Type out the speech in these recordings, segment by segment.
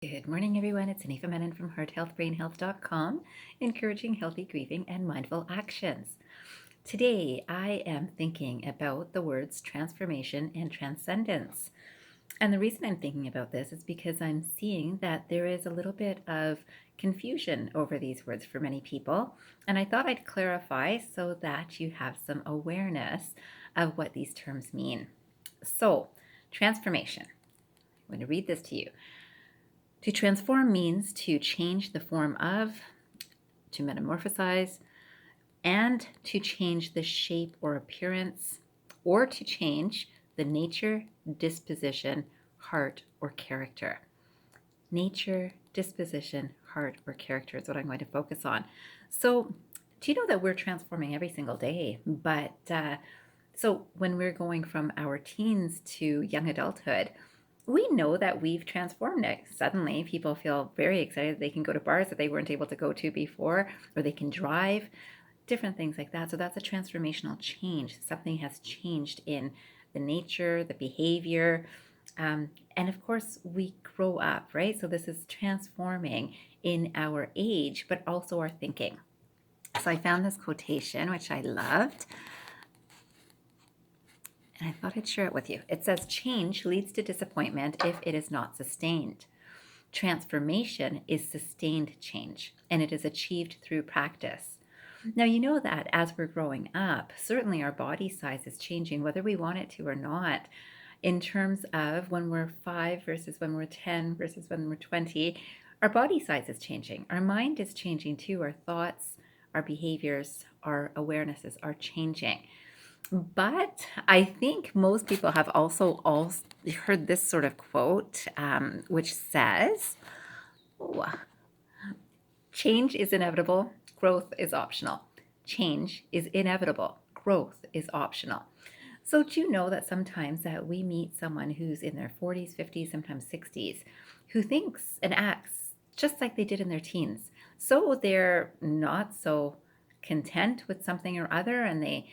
Good morning, everyone. It's Anifa Menon from hearthealthbrainhealth.com, encouraging healthy grieving and mindful actions. Today, I am thinking about the words transformation and transcendence. And the reason I'm thinking about this is because I'm seeing that there is a little bit of confusion over these words for many people. And I thought I'd clarify so that you have some awareness of what these terms mean. So, transformation. I'm going to read this to you. To transform means to change the form of, to metamorphosize, and to change the shape or appearance, or to change the nature, disposition, heart, or character. Nature, disposition, heart, or character is what I'm going to focus on. So, do you know that we're transforming every single day? So when we're going from our teens to young adulthood, we know that we've transformed it. Suddenly, people feel very excited they can go to bars that they weren't able to go to before, or they can drive, different things like that. So that's a transformational change. Something has changed in the nature, the behavior. And of course, we grow up, right? So this is transforming in our age, but also our thinking. So I found this quotation, which I loved, and I thought I'd share it with you. It says, change leads to disappointment if it is not sustained. Transformation is sustained change, and it is achieved through practice. Now, you know that as we're growing up, certainly our body size is changing, whether we want it to or not, in terms of when we're 5 versus when we're 10 versus when we're 20. Our body size is changing. Our mind is changing too. Our thoughts, our behaviors, our awarenesses are changing. But I think most people have also heard this sort of quote, which says, oh, change is inevitable, growth is optional. Change is inevitable, growth is optional. So do you know that sometimes that we meet someone who's in their 40s, 50s, sometimes 60s, who thinks and acts just like they did in their teens. So they're not so content with something or other, and they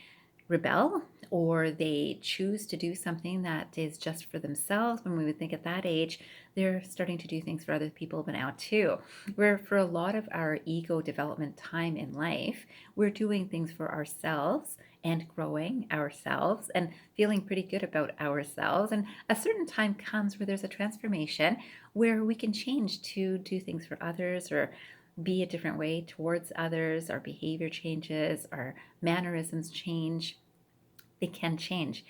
rebel, or they choose to do something that is just for themselves. When we would think at that age, they're starting to do things for other people but now too. Where for a lot of our ego development time in life, we're doing things for ourselves and growing ourselves and feeling pretty good about ourselves. And a certain time comes where there's a transformation where we can change to do things for others or be a different way towards others. Our behavior changes, our mannerisms change. They can change.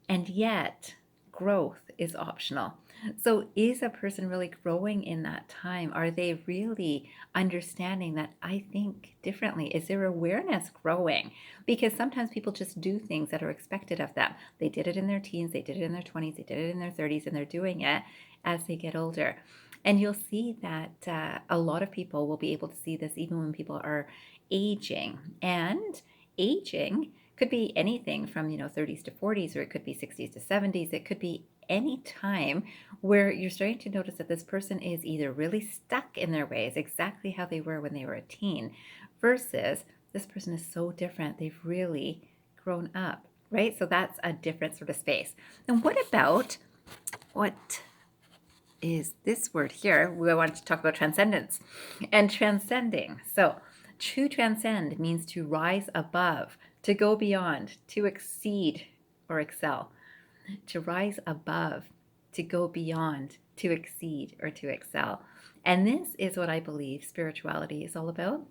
And yet, growth is optional. So, is a person really growing in that time? Are they really understanding that I think differently? Is their awareness growing? Because sometimes people just do things that are expected of them. They did it in their teens, they did it in their 20s, they did it in their 30s, and they're doing it as they get older. And you'll see that a lot of people will be able to see this even when people are aging. And aging could be anything from 30s to 40s, or it could be 60s to 70s. It could be any time where you're starting to notice that this person is either really stuck in their ways, exactly how they were when they were a teen, versus this person is so different, they've really grown up, right? So that's a different sort of space. And what is this word here? We want to talk about transcendence and transcending. So to transcend means to rise above, to go beyond, to exceed or excel. To rise above, to go beyond, to exceed or to excel. And this is what I believe spirituality is all about.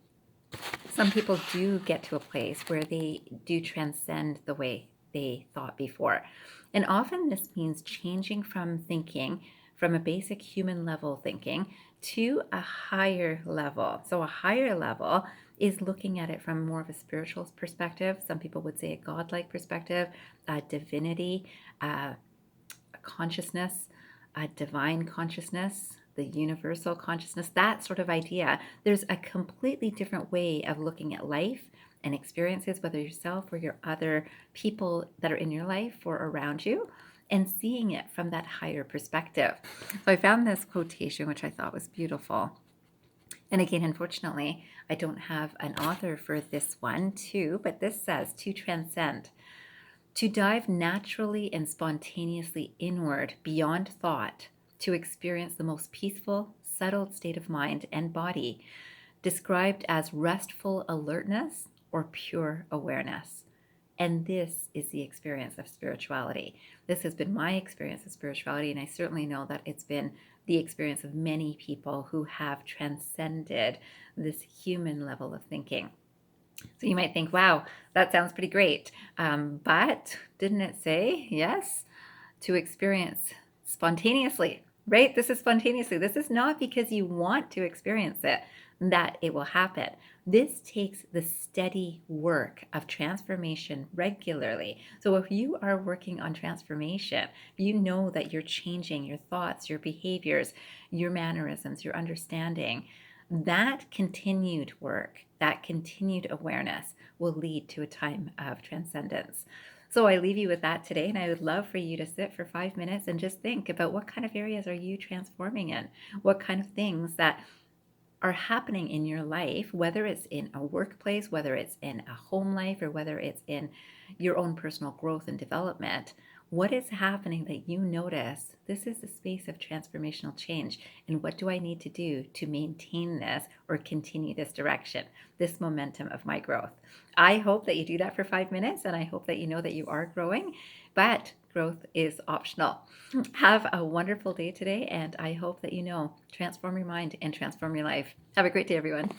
Some people do get to a place where they do transcend the way they thought before. And often this means changing from thinking from a basic human level thinking to a higher level. So a higher level is looking at it from more of a spiritual perspective. Some people would say a godlike perspective, a divinity, a consciousness, a divine consciousness, the universal consciousness, that sort of idea. There's a completely different way of looking at life and experiences, whether yourself or your other people that are in your life or around you, and seeing it from that higher perspective. So I found this quotation, which I thought was beautiful. And again, unfortunately, I don't have an author for this one too, but this says to transcend, to dive naturally and spontaneously inward beyond thought to experience the most peaceful, settled state of mind and body, described as restful alertness or pure awareness. And this is the experience of spirituality. This has been my experience of spirituality, and I certainly know that it's been the experience of many people who have transcended this human level of thinking. So you might think, wow, that sounds pretty great. But didn't it say, yes, to experience spontaneously, right? This is spontaneously. This is not because you want to experience it that it will happen. This takes the steady work of transformation regularly. So if you are working on transformation, you know that you're changing your thoughts, your behaviors, your mannerisms, your understanding. That continued work, that continued awareness will lead to a time of transcendence. So I leave you with that today, and I would love for you to sit for 5 minutes and just think about what kind of areas are you transforming in? What kind of things that are happening in your life, whether it's in a workplace, whether it's in a home life, or whether it's in your own personal growth and development. What is happening that you notice this is a space of transformational change? And what do I need to do to maintain this or continue this direction, this momentum of my growth? I hope that you do that for 5 minutes, and I hope that you know that you are growing, but growth is optional. Have a wonderful day today, and I hope that you know, transform your mind and transform your life. Have a great day, everyone.